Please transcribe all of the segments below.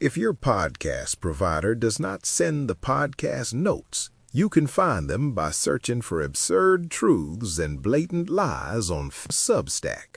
If your podcast provider does not send the podcast notes, you can find them by searching for absurd truths and blatant lies on Substack.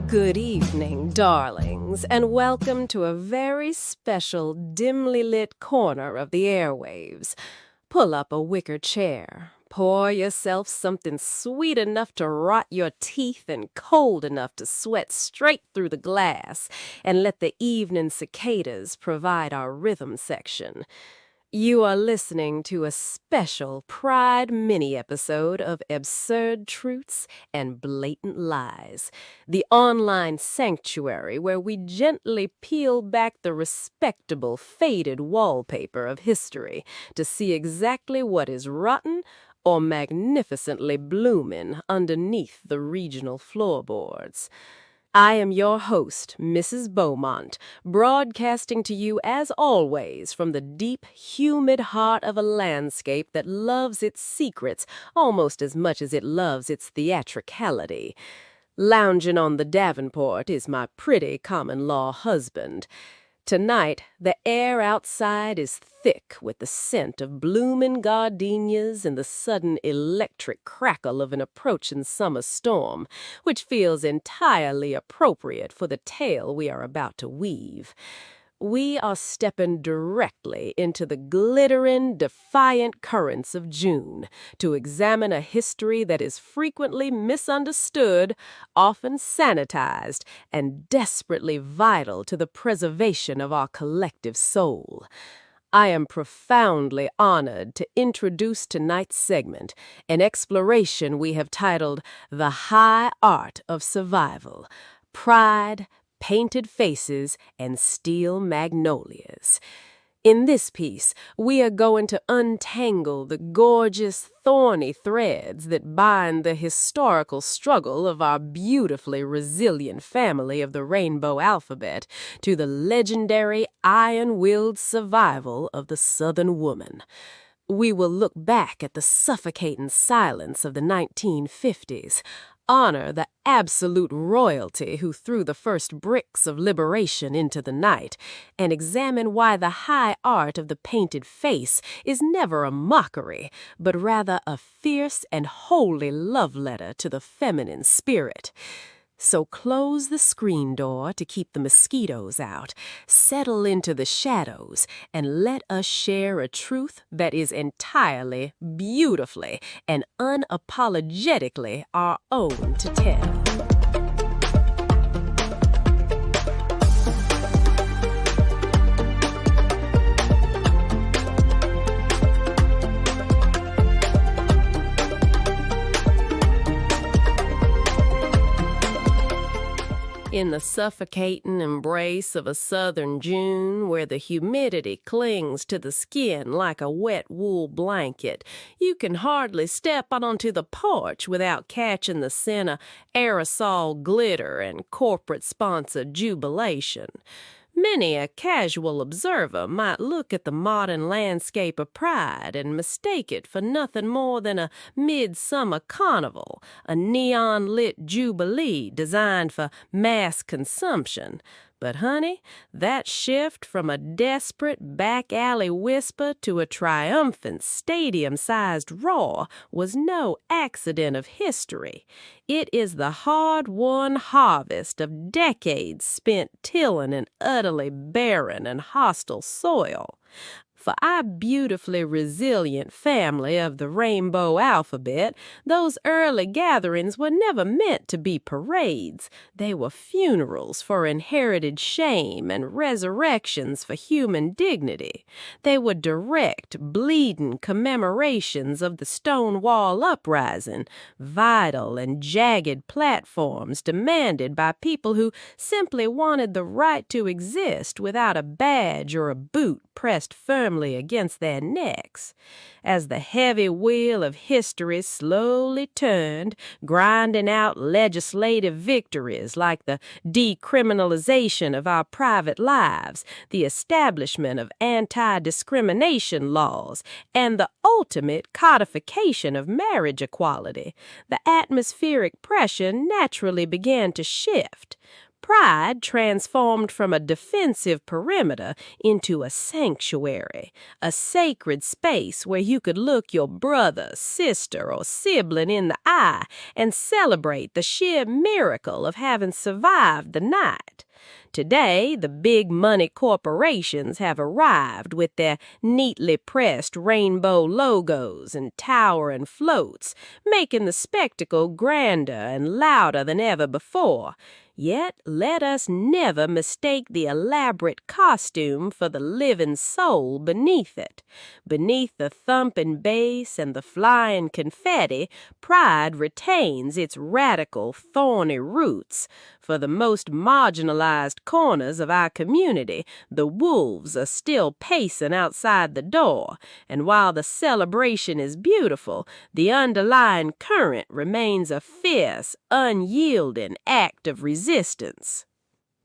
Good evening, darlings, and welcome to a very special, dimly lit corner of the airwaves. Pull up a wicker chair, pour yourself something sweet enough to rot your teeth and cold enough to sweat straight through the glass, and let the evening cicadas provide our rhythm section. You are listening to a special Pride mini-episode of Absurd Truths and Blatant Lies, the online sanctuary where we gently peel back the respectable, faded wallpaper of history to see exactly what is rotten or magnificently blooming underneath the regional floorboards. I am your host, Mrs. Beaumont, broadcasting to you as always from the deep, humid heart of a landscape that loves its secrets almost as much as it loves its theatricality. Lounging on the Davenport is my pretty common-law husband. Tonight, the air outside is thick with the scent of blooming gardenias and the sudden electric crackle of an approaching summer storm, which feels entirely appropriate for the tale we are about to weave. We are stepping directly into the glittering, defiant currents of June to examine a history that is frequently misunderstood, often sanitized, and desperately vital to the preservation of our collective soul. I am profoundly honored to introduce tonight's segment, an exploration we have titled The High Art of Survival, Pride, Painted Faces, and Steel Magnolias. In this piece, we are going to untangle the gorgeous, thorny threads that bind the historical struggle of our beautifully resilient family of the rainbow alphabet to the legendary iron-willed survival of the Southern woman. We will look back at the suffocating silence of the 1950s, honor the absolute royalty who threw the first bricks of liberation into the night, and examine why the high art of the painted face is never a mockery, but rather a fierce and holy love letter to the feminine spirit. So close the screen door to keep the mosquitoes out, settle into the shadows, and let us share a truth that is entirely, beautifully, and unapologetically our own to tell. In the suffocating embrace of a southern June, where the humidity clings to the skin like a wet wool blanket, you can hardly step onto the porch without catching the scent of aerosol glitter and corporate-sponsored jubilation. Many a casual observer might look at the modern landscape of Pride and mistake it for nothing more than a midsummer carnival, a neon-lit jubilee designed for mass consumption. But, honey, that shift from a desperate back-alley whisper to a triumphant stadium-sized roar was no accident of history. It is the hard-won harvest of decades spent tilling an utterly barren and hostile soil. For our beautifully resilient family of the rainbow alphabet, those early gatherings were never meant to be parades. They were funerals for inherited shame and resurrections for human dignity. They were direct, bleeding commemorations of the Stonewall Uprising, vital and jagged platforms demanded by people who simply wanted the right to exist without a badge or a boot pressed firmly against their necks. As the heavy wheel of history slowly turned, grinding out legislative victories like the decriminalization of our private lives, the establishment of anti-discrimination laws, and the ultimate codification of marriage equality, the atmospheric pressure naturally began to shift. Pride transformed from a defensive perimeter into a sanctuary, a sacred space where you could look your brother, sister, or sibling in the eye and celebrate the sheer miracle of having survived the night. Today, the big money corporations have arrived with their neatly pressed rainbow logos and towering floats, making the spectacle grander and louder than ever before. Yet let us never mistake the elaborate costume for the living soul beneath it. Beneath the thumping bass and the flying confetti, pride retains its radical, thorny roots. For the most marginalized corners of our community, the wolves are still pacing outside the door, and while the celebration is beautiful, the underlying current remains a fierce, unyielding act of resistance.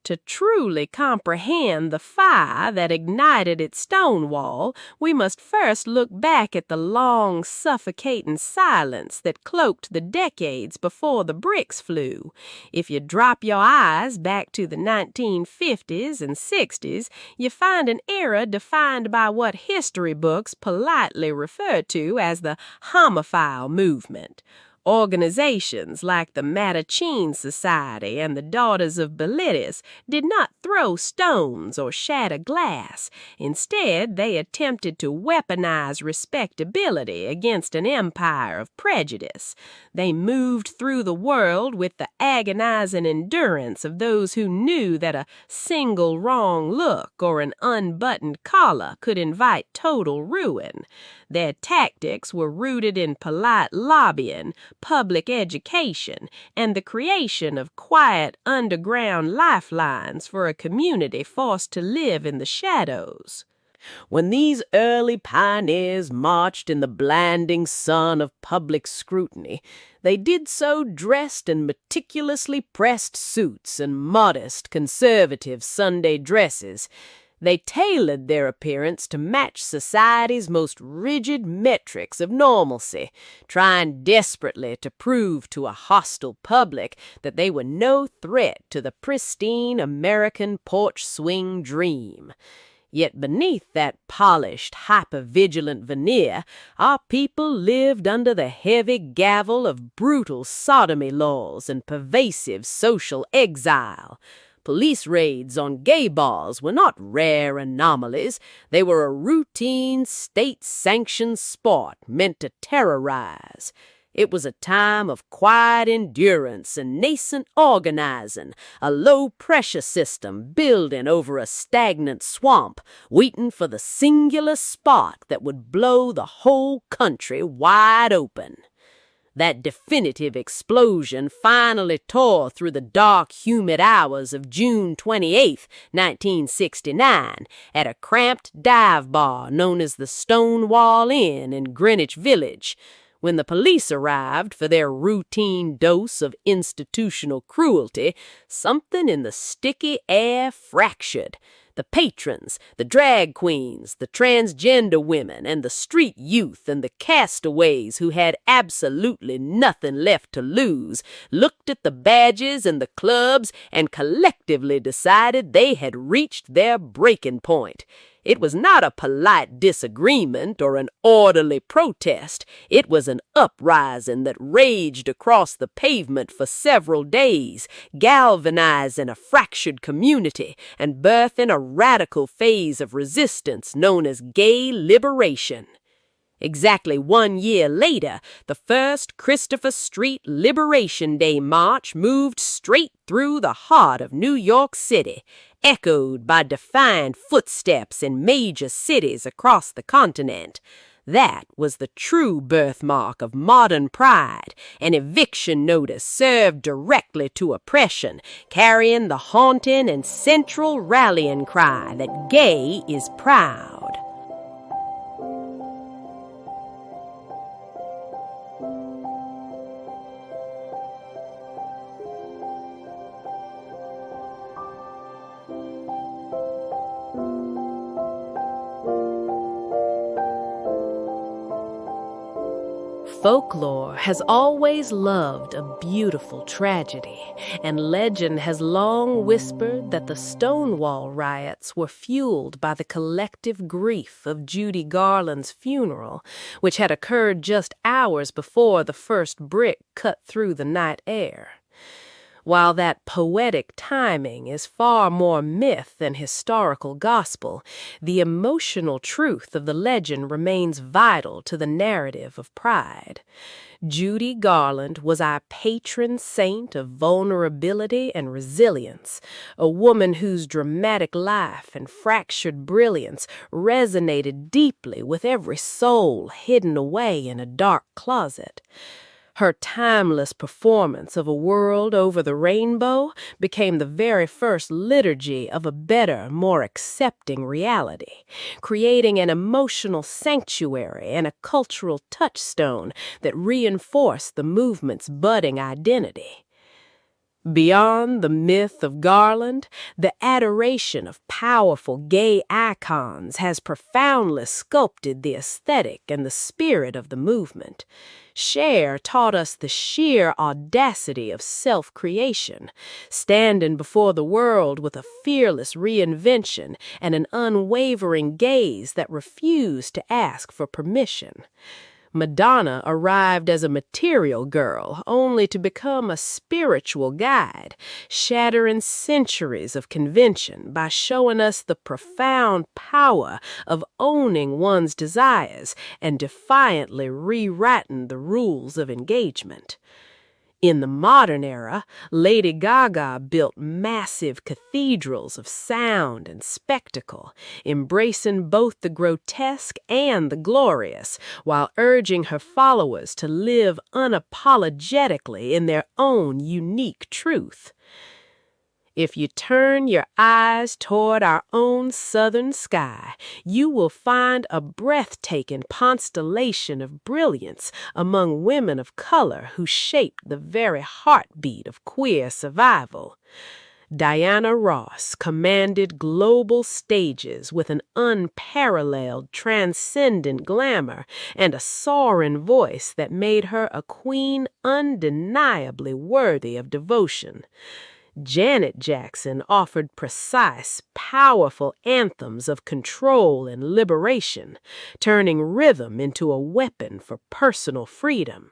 To truly comprehend the fire that ignited at Stonewall, we must first look back at the long, suffocating silence that cloaked the decades before the bricks flew. If you drop your eyes back to the 1950s and 60s, you find an era defined by what history books politely refer to as the homophile movement. Organizations like the Mattachine Society and the Daughters of Bilitis did not throw stones or shatter glass. Instead, they attempted to weaponize respectability against an empire of prejudice. They moved through the world with the agonizing endurance of those who knew that a single wrong look or an unbuttoned collar could invite total ruin. Their tactics were rooted in polite lobbying, public education, and the creation of quiet underground lifelines for a community forced to live in the shadows. When these early pioneers marched in the blinding sun of public scrutiny, they did so dressed in meticulously pressed suits and modest, conservative Sunday dresses. They tailored their appearance to match society's most rigid metrics of normalcy, trying desperately to prove to a hostile public that they were no threat to the pristine American porch swing dream. Yet beneath that polished, hyper-vigilant veneer, our people lived under the heavy gavel of brutal sodomy laws and pervasive social exile. Police raids on gay bars were not rare anomalies. They were a routine, state-sanctioned sport meant to terrorize. It was a time of quiet endurance and nascent organizing, a low-pressure system building over a stagnant swamp, waiting for the singular spark that would blow the whole country wide open. That definitive explosion finally tore through the dark, humid hours of June 28, 1969, at a cramped dive bar known as the Stonewall Inn in Greenwich Village. When the police arrived for their routine dose of institutional cruelty, something in the sticky air fractured. The patrons, the drag queens, the transgender women, and the street youth and the castaways who had absolutely nothing left to lose looked at the badges and the clubs and collectively decided they had reached their breaking point. It was not a polite disagreement or an orderly protest. It was an uprising that raged across the pavement for several days, galvanizing a fractured community and birthing a radical phase of resistance known as gay liberation. Exactly 1 year later, the first Christopher Street Liberation Day March moved straight through the heart of New York City, echoed by defiant footsteps in major cities across the continent. That was the true birthmark of modern pride, an eviction notice served directly to oppression, carrying the haunting and central rallying cry that gay is proud. Folklore has always loved a beautiful tragedy, and legend has long whispered that the Stonewall riots were fueled by the collective grief of Judy Garland's funeral, which had occurred just hours before the first brick cut through the night air. While that poetic timing is far more myth than historical gospel, the emotional truth of the legend remains vital to the narrative of pride. Judy Garland was our patron saint of vulnerability and resilience, a woman whose dramatic life and fractured brilliance resonated deeply with every soul hidden away in a dark closet. Her timeless performance of A World Over the Rainbow became the very first liturgy of a better, more accepting reality, creating an emotional sanctuary and a cultural touchstone that reinforced the movement's budding identity. Beyond the myth of Garland, the adoration of powerful gay icons has profoundly sculpted the aesthetic and the spirit of the movement. Cher taught us the sheer audacity of self-creation, standing before the world with a fearless reinvention and an unwavering gaze that refused to ask for permission. Madonna arrived as a material girl, only to become a spiritual guide, shattering centuries of convention by showing us the profound power of owning one's desires and defiantly rewriting the rules of engagement. In the modern era, Lady Gaga built massive cathedrals of sound and spectacle, embracing both the grotesque and the glorious, while urging her followers to live unapologetically in their own unique truth. If you turn your eyes toward our own southern sky, you will find a breathtaking constellation of brilliance among women of color who shaped the very heartbeat of queer survival. Diana Ross commanded global stages with an unparalleled, transcendent glamour and a soaring voice that made her a queen undeniably worthy of devotion. Janet Jackson offered precise, powerful anthems of control and liberation, turning rhythm into a weapon for personal freedom.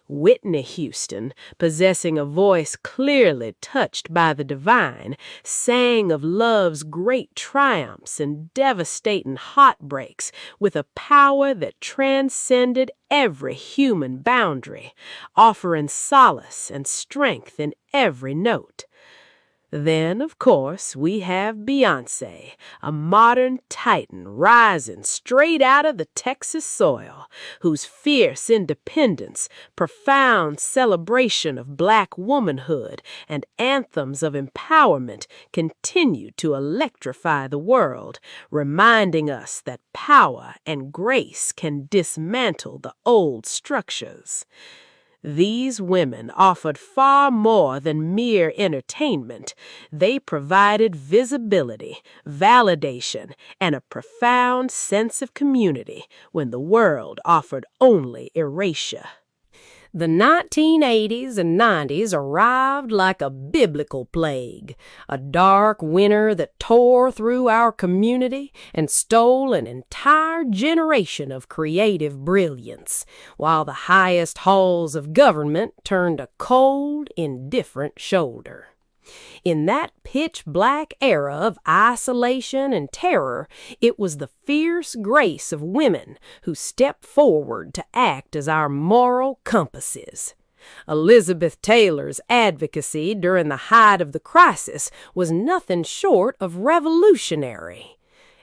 Whitney Houston, possessing a voice clearly touched by the divine, sang of love's great triumphs and devastating heartbreaks with a power that transcended every human boundary, offering solace and strength in every note. Then, of course, we have Beyoncé, a modern titan rising straight out of the Texas soil, whose fierce independence, profound celebration of Black womanhood, and anthems of empowerment continue to electrify the world, reminding us that power and grace can dismantle the old structures. These women offered far more than mere entertainment. They provided visibility, validation, and a profound sense of community when the world offered only erasure. The 1980s and 90s arrived like a biblical plague, a dark winter that tore through our community and stole an entire generation of creative brilliance, while the highest halls of government turned a cold, indifferent shoulder. In that pitch-black era of isolation and terror, it was the fierce grace of women who stepped forward to act as our moral compasses. Elizabeth Taylor's advocacy during the height of the crisis was nothing short of revolutionary.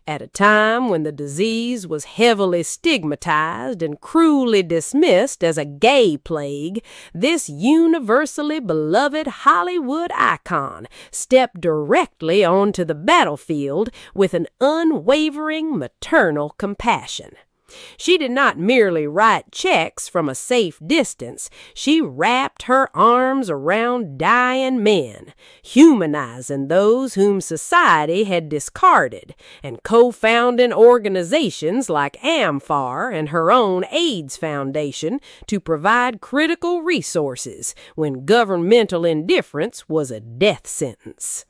At a time when the disease was heavily stigmatized and cruelly dismissed as a gay plague, this universally beloved Hollywood icon stepped directly onto the battlefield with an unwavering maternal compassion. She did not merely write checks from a safe distance. She wrapped her arms around dying men, humanizing those whom society had discarded, and co-founding organizations like AMFAR and her own AIDS Foundation to provide critical resources when governmental indifference was a death sentence.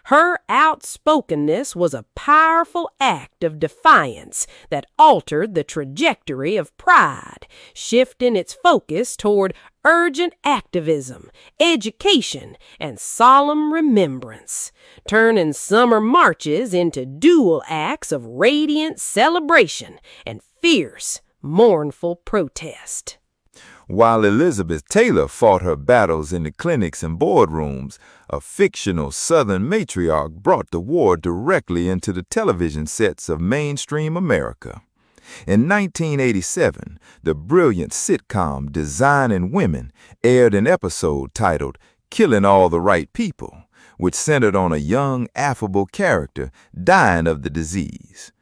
Her outspokenness was a powerful act of defiance that altered the trajectory of Pride, shifting its focus toward urgent activism, education, and solemn remembrance, turning summer marches into dual acts of radiant celebration and fierce, mournful protest. While Elizabeth Taylor fought her battles in the clinics and boardrooms, a fictional Southern matriarch brought the war directly into the television sets of mainstream America. In 1987, the brilliant sitcom Designing Women aired an episode titled Killing All the Right People, which centered on a young, affable character dying of the disease.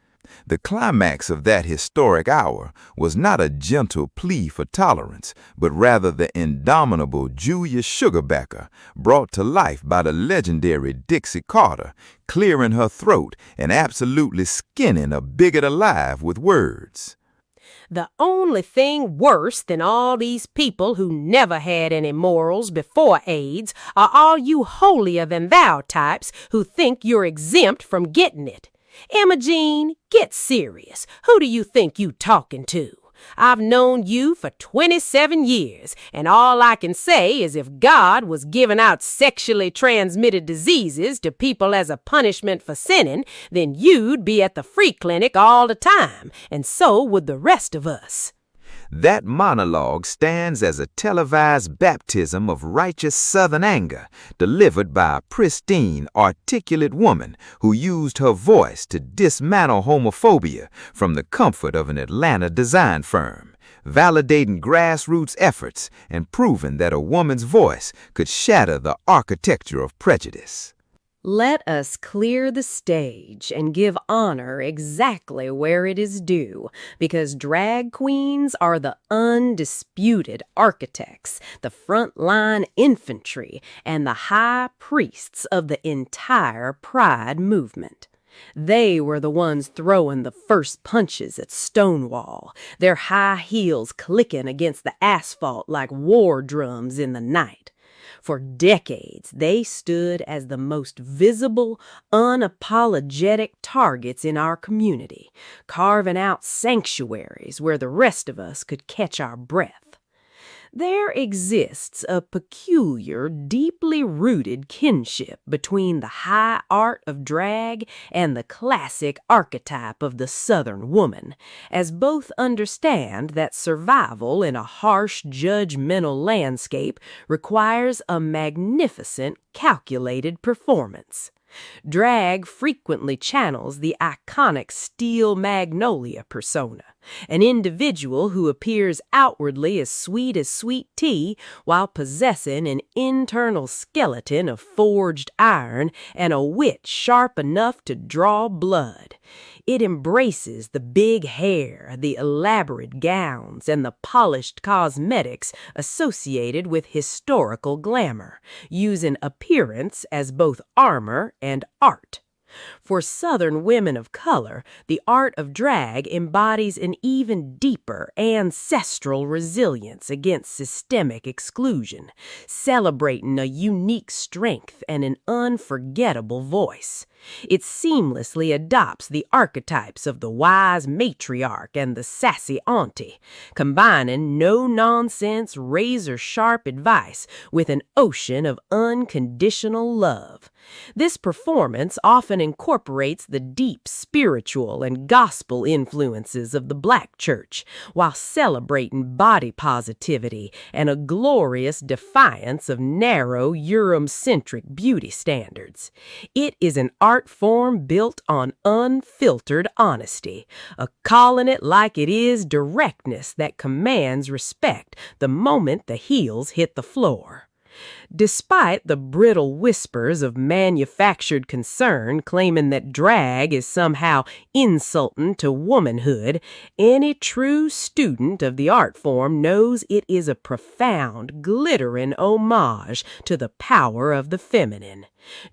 The climax of that historic hour was not a gentle plea for tolerance, but rather the indomitable Julia Sugarbacker, brought to life by the legendary Dixie Carter, clearing her throat and absolutely skinning a bigot alive with words. The only thing worse than all these people who never had any morals before AIDS are all you holier-than-thou types who think you're exempt from getting it. Emma Jean, get serious. Who do you think you talking to? I've known you for 27 years, and all I can say is if God was giving out sexually transmitted diseases to people as a punishment for sinning, then you'd be at the free clinic all the time, and so would the rest of us. That monologue stands as a televised baptism of righteous Southern anger, delivered by a pristine, articulate woman who used her voice to dismantle homophobia from the comfort of an Atlanta design firm, validating grassroots efforts and proving that a woman's voice could shatter the architecture of prejudice. Let us clear the stage and give honor exactly where it is due, because drag queens are the undisputed architects, the frontline infantry, and the high priests of the entire Pride movement. They were the ones throwing the first punches at Stonewall, their high heels clicking against the asphalt like war drums in the night. For decades, they stood as the most visible, unapologetic targets in our community, carving out sanctuaries where the rest of us could catch our breath. There exists a peculiar, deeply rooted kinship between the high art of drag and the classic archetype of the Southern woman, as both understand that survival in a harsh, judgmental landscape requires a magnificent, calculated performance. Drag frequently channels the iconic steel magnolia persona, an individual who appears outwardly as sweet tea while possessing an internal skeleton of forged iron and a wit sharp enough to draw blood. It embraces the big hair, the elaborate gowns, and the polished cosmetics associated with historical glamour, using appearance as both armor and art. For Southern women of color, the art of drag embodies an even deeper ancestral resilience against systemic exclusion, celebrating a unique strength and an unforgettable voice. It seamlessly adopts the archetypes of the wise matriarch and the sassy auntie, combining no-nonsense, razor-sharp advice with an ocean of unconditional love. This performance often incorporates incorporates the deep spiritual and gospel influences of the Black church while celebrating body positivity and a glorious defiance of narrow Eurocentric beauty standards. It is an art form built on unfiltered honesty, a calling it like it is directness that commands respect the moment the heels hit the floor. Despite the brittle whispers of manufactured concern claiming that drag is somehow insulting to womanhood, any true student of the art form knows it is a profound, glittering homage to the power of the feminine.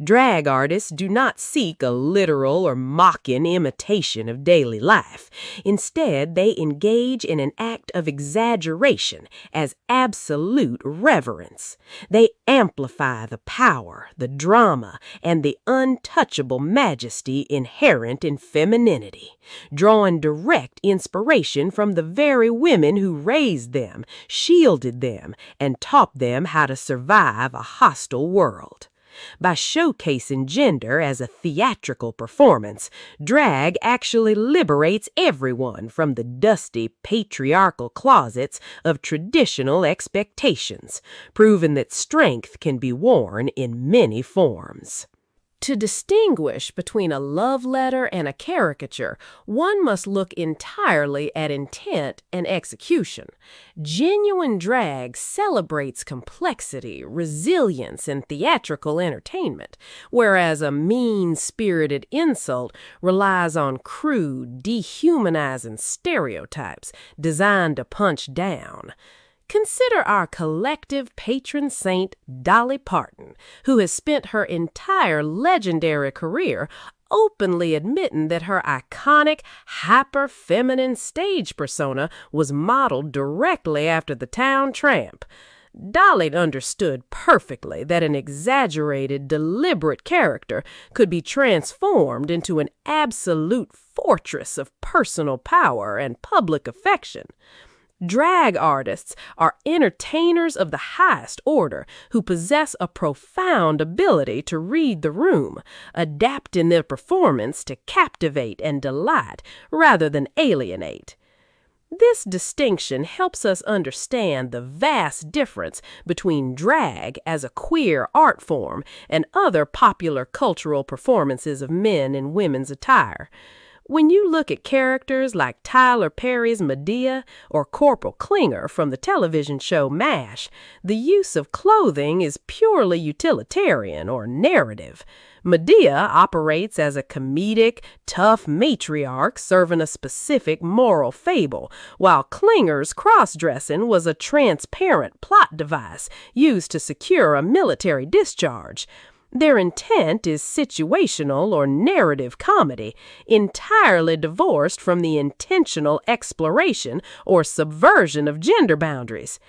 Drag artists do not seek a literal or mocking imitation of daily life. Instead, they engage in an act of exaggeration as absolute reverence. They amplify the power, the drama, and the untouchable majesty inherent in femininity, drawing direct inspiration from the very women who raised them, shielded them, and taught them how to survive a hostile world. By showcasing gender as a theatrical performance, drag actually liberates everyone from the dusty patriarchal closets of traditional expectations, proving that strength can be worn in many forms. To distinguish between a love letter and a caricature, one must look entirely at intent and execution. Genuine drag celebrates complexity, resilience, and theatrical entertainment, whereas a mean-spirited insult relies on crude, dehumanizing stereotypes designed to punch down. Consider our collective patron saint, Dolly Parton, who has spent her entire legendary career openly admitting that her iconic, hyper-feminine stage persona was modeled directly after the town tramp. Dolly understood perfectly that an exaggerated, deliberate character could be transformed into an absolute fortress of personal power and public affection. Drag artists are entertainers of the highest order who possess a profound ability to read the room, adapting their performance to captivate and delight rather than alienate. This distinction helps us understand the vast difference between drag as a queer art form and other popular cultural performances of men and women's attire. When you look at characters like Tyler Perry's Medea or Corporal Klinger from the television show MASH, the use of clothing is purely utilitarian or narrative. Medea operates as a comedic, tough matriarch serving a specific moral fable, while Klinger's cross-dressing was a transparent plot device used to secure a military discharge. Their intent is situational or narrative comedy, entirely divorced from the intentional exploration or subversion of gender boundaries.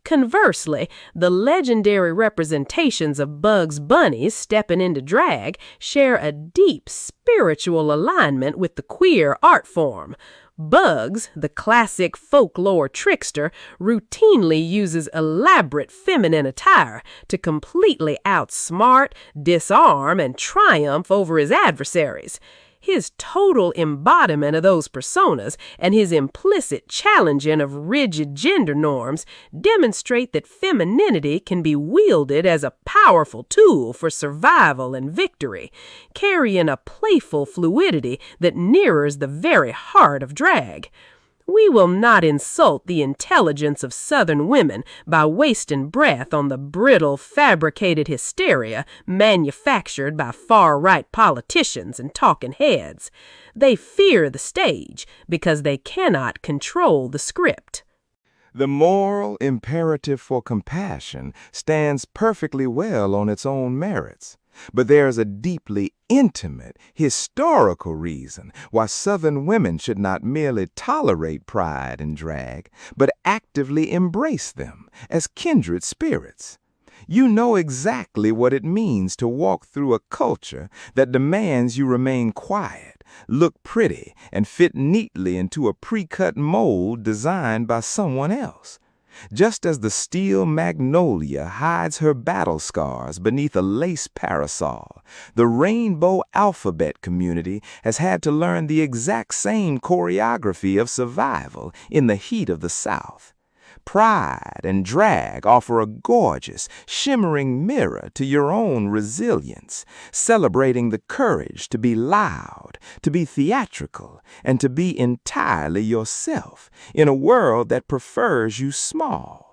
Conversely, the legendary representations of Bugs Bunny stepping into drag share a deep spiritual alignment with the queer art form. Bugs, the classic folklore trickster, routinely uses elaborate feminine attire to completely outsmart, disarm, and triumph over his adversaries. His total embodiment of those personas and his implicit challenging of rigid gender norms demonstrate that femininity can be wielded as a powerful tool for survival and victory, carrying a playful fluidity that mirrors the very heart of drag. We will not insult the intelligence of Southern women by wasting breath on the brittle, fabricated hysteria manufactured by far-right politicians and talking heads. They fear the stage because they cannot control the script. The moral imperative for compassion stands perfectly well on its own merits. But there's a deeply intimate, historical reason why Southern women should not merely tolerate pride and drag, but actively embrace them as kindred spirits. You know exactly what it means to walk through a culture that demands you remain quiet, look pretty, and fit neatly into a pre-cut mold designed by someone else. Just as the steel magnolia hides her battle scars beneath a lace parasol, the rainbow alphabet community has had to learn the exact same choreography of survival in the heat of the South. Pride and drag offer a gorgeous, shimmering mirror to your own resilience, celebrating the courage to be loud, to be theatrical, and to be entirely yourself in a world that prefers you small.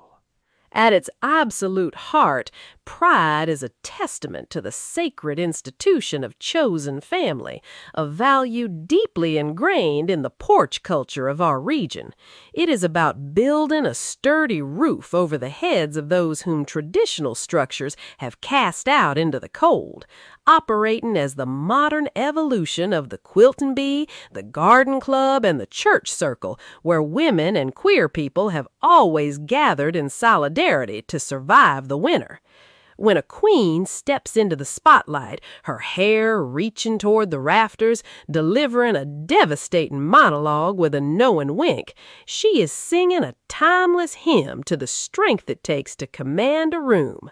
At its absolute heart, pride is a testament to the sacred institution of chosen family, a value deeply ingrained in the porch culture of our region. It is about building a sturdy roof over the heads of those whom traditional structures have cast out into the cold, operating as the modern evolution of the quilting bee, the garden club, and the church circle, where women and queer people have always gathered in solidarity to survive the winter. When a queen steps into the spotlight, her hair reaching toward the rafters, delivering a devastating monologue with a knowing wink, she is singing a timeless hymn to the strength it takes to command a room.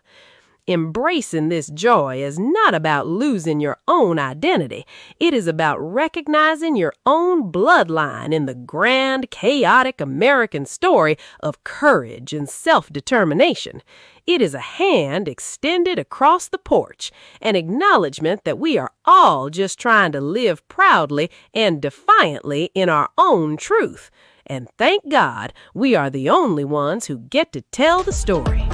Embracing this joy is not about losing your own identity. It is about recognizing your own bloodline in the grand, chaotic American story of courage and self-determination. It is a hand extended across the porch, an acknowledgement that we are all just trying to live proudly and defiantly in our own truth. And thank God, we are the only ones who get to tell the story.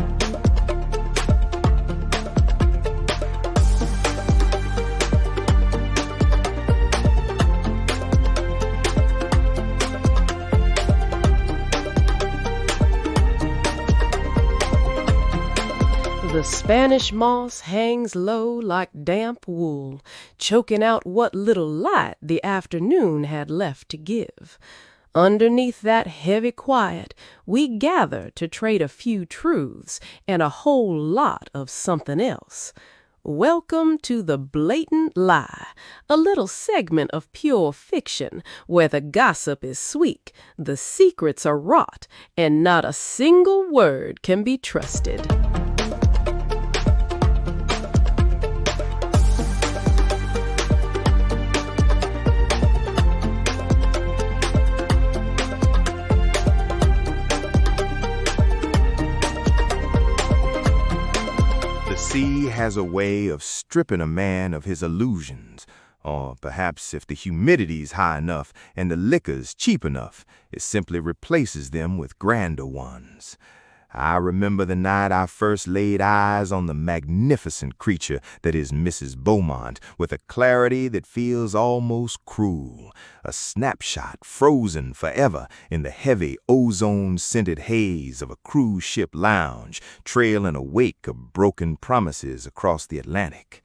The Spanish moss hangs low like damp wool, choking out what little light the afternoon had left to give. Underneath that heavy quiet, we gather to trade a few truths and a whole lot of something else. Welcome to the Blatant Lie, a little segment of pure fiction where the gossip is sweet, the secrets are wrought, and not a single word can be trusted. The sea has a way of stripping a man of his illusions, or perhaps if the humidity's high enough and the liquor's cheap enough, it simply replaces them with grander ones. I remember the night I first laid eyes on the magnificent creature that is Mrs. Beaumont with a clarity that feels almost cruel, a snapshot frozen forever in the heavy ozone-scented haze of a cruise ship lounge trailing a wake of broken promises across the Atlantic.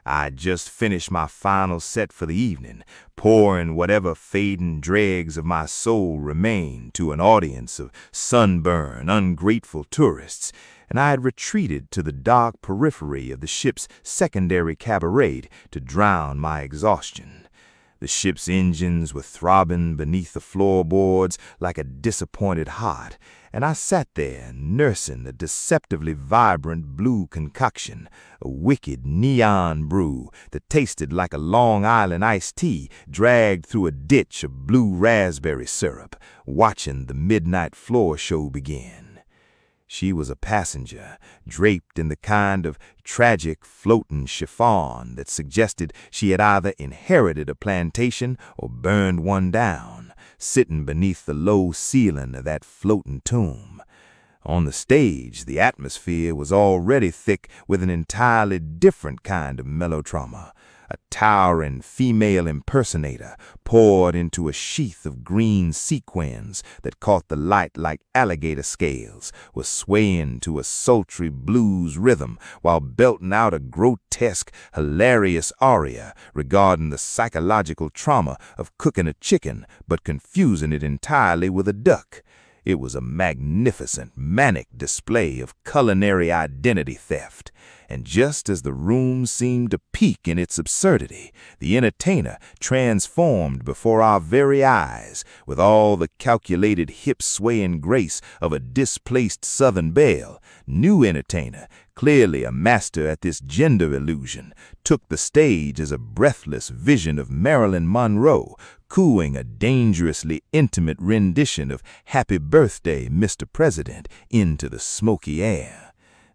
I'd just finished my final set for the evening, pouring whatever fading dregs of my soul remained to an audience of sunburned, ungrateful tourists, and I had retreated to the dark periphery of the ship's secondary cabaret to drown my exhaustion. The ship's engines were throbbing beneath the floorboards like a disappointed heart, and I sat there nursing the deceptively vibrant blue concoction, a wicked neon brew that tasted like a Long Island iced tea dragged through a ditch of blue raspberry syrup, watching the midnight floor show begin. She was a passenger, draped in the kind of tragic floating chiffon that suggested she had either inherited a plantation or burned one down, sitting beneath the low ceiling of that floating tomb. On the stage, the atmosphere was already thick with an entirely different kind of melodrama. A towering female impersonator poured into a sheath of green sequins that caught the light like alligator scales, was swaying to a sultry blues rhythm while belting out a grotesque, hilarious aria regarding the psychological trauma of cooking a chicken but confusing it entirely with a duck. It was a magnificent, manic display of culinary identity theft. And just as the room seemed to peak in its absurdity, the entertainer transformed before our very eyes with all the calculated hip-swaying grace of a displaced Southern belle. New entertainer, clearly a master at this gender illusion, took the stage as a breathless vision of Marilyn Monroe, cooing a dangerously intimate rendition of Happy Birthday, Mr. President, into the smoky air.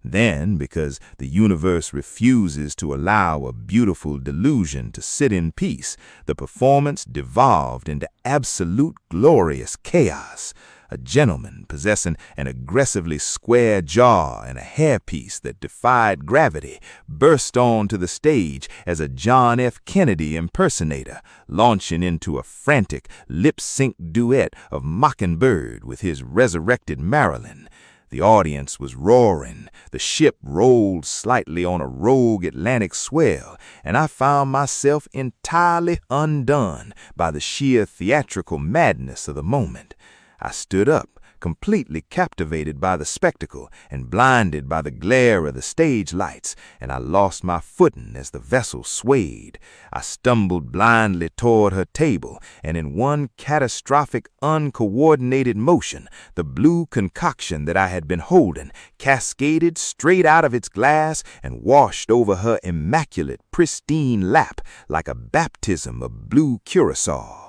Then, because the universe refuses to allow a beautiful delusion to sit in peace, the performance devolved into absolute glorious chaos. A gentleman possessing an aggressively square jaw and a hairpiece that defied gravity burst onto the stage as a John F. Kennedy impersonator, launching into a frantic lip-sync duet of Mockingbird with his resurrected Marilyn. The audience was roaring, the ship rolled slightly on a rogue Atlantic swell, and I found myself entirely undone by the sheer theatrical madness of the moment. I stood up, completely captivated by the spectacle and blinded by the glare of the stage lights, and I lost my footing as the vessel swayed. I stumbled blindly toward her table, and in one catastrophic, uncoordinated motion, the blue concoction that I had been holding cascaded straight out of its glass and washed over her immaculate, pristine lap like a baptism of blue curacao.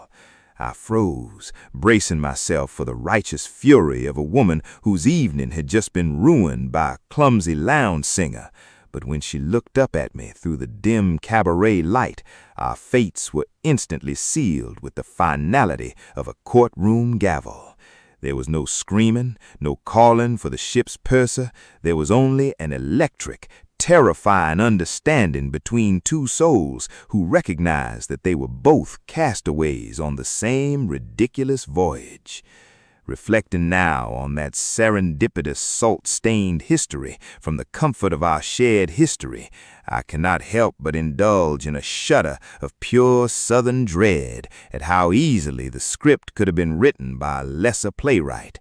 I froze, bracing myself for the righteous fury of a woman whose evening had just been ruined by a clumsy lounge singer. But when she looked up at me through the dim cabaret light, our fates were instantly sealed with the finality of a courtroom gavel. There was no screaming, no calling for the ship's purser. There was only an electric, terrifying understanding between two souls who recognized that they were both castaways on the same ridiculous voyage. Reflecting now on that serendipitous salt-stained history from the comfort of our shared history, I cannot help but indulge in a shudder of pure Southern dread at how easily the script could have been written by a lesser playwright.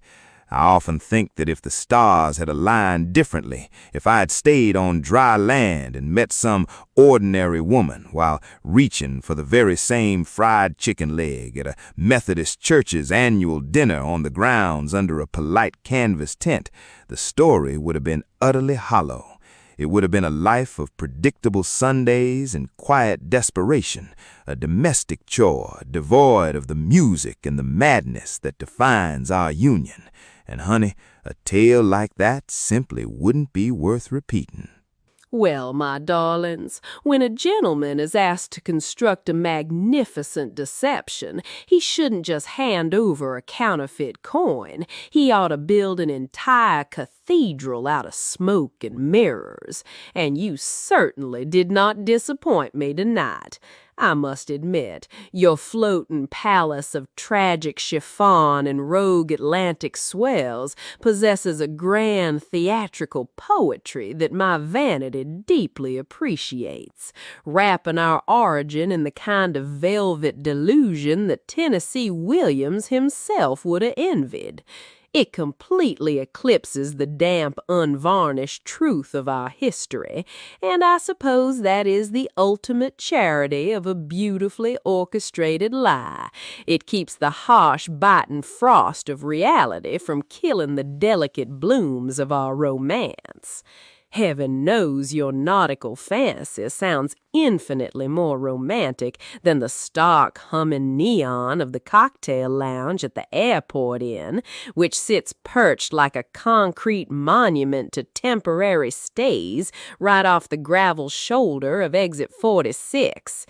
I often think that if the stars had aligned differently, if I had stayed on dry land and met some ordinary woman while reaching for the very same fried chicken leg at a Methodist church's annual dinner on the grounds under a polite canvas tent, the story would have been utterly hollow. It would have been a life of predictable Sundays and quiet desperation, a domestic chore devoid of the music and the madness that defines our union. And honey, a tale like that simply wouldn't be worth repeating. Well, my darlings, when a gentleman is asked to construct a magnificent deception, he shouldn't just hand over a counterfeit coin. He ought to build an entire cathedral out of smoke and mirrors. And you certainly did not disappoint me tonight. I must admit, your floating palace of tragic chiffon and rogue Atlantic swells possesses a grand theatrical poetry that my vanity deeply appreciates, wrapping our origin in the kind of velvet delusion that Tennessee Williams himself would have envied. It completely eclipses the damp, unvarnished truth of our history, and I suppose that is the ultimate charity of a beautifully orchestrated lie. It keeps the harsh, biting frost of reality from killing the delicate blooms of our romance. Heaven knows your nautical fantasy sounds infinitely more romantic than the stark humming neon of the cocktail lounge at the airport inn, which sits perched like a concrete monument to temporary stays right off the gravel shoulder of exit 46.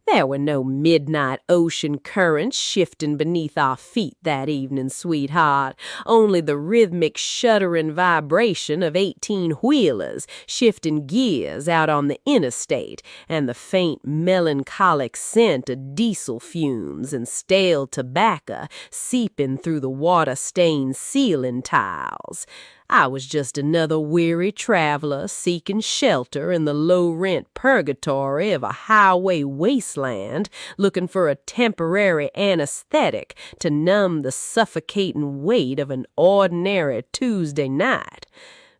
There were no midnight ocean currents shifting beneath our feet that evening, sweetheart, only the rhythmic shuddering vibration of 18-wheelers shifting gears out on the interstate, and the faint melancholic scent of diesel fumes and stale tobacco seeping through the water-stained ceiling tiles. I was just another weary traveler seeking shelter in the low-rent purgatory of a highway wasteland, looking for a temporary anesthetic to numb the suffocating weight of an ordinary Tuesday night.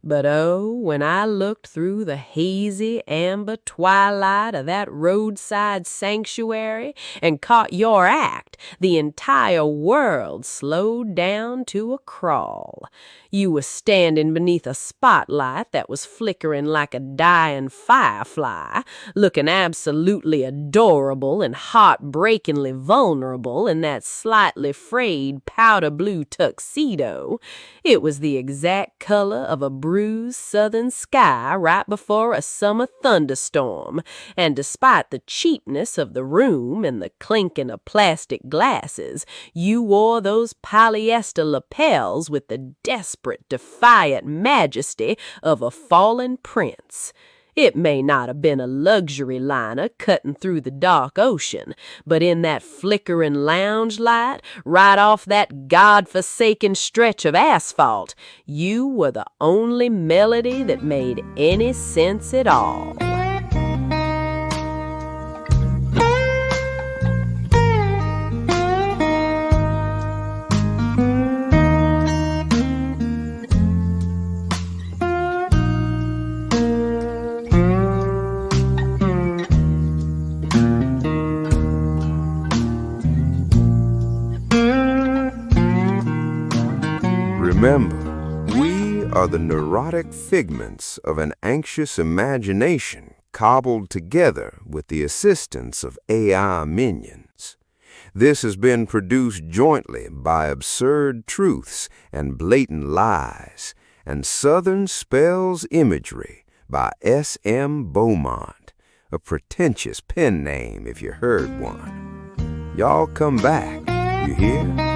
But oh, when I looked through the hazy amber twilight of that roadside sanctuary and caught your act, the entire world slowed down to a crawl. You were standing beneath a spotlight that was flickering like a dying firefly, looking absolutely adorable and heartbreakingly vulnerable in that slightly frayed powder blue tuxedo. It was the exact color of a bruised southern sky right before a summer thunderstorm, and despite the cheapness of the room and the clinking of plastic glasses, you wore those polyester lapels with the desperate, defiant majesty of a fallen prince. It may not have been a luxury liner cutting through the dark ocean, but in that flickering lounge light, right off that God-forsaken stretch of asphalt, you were the only melody that made any sense at all. Remember, we are the neurotic figments of an anxious imagination cobbled together with the assistance of AI minions. This has been produced jointly by Absurd Truths and Blatant Lies and Southern Spells Imagery by S.M. Beaumont, a pretentious pen name if you heard one. Y'all come back, you hear?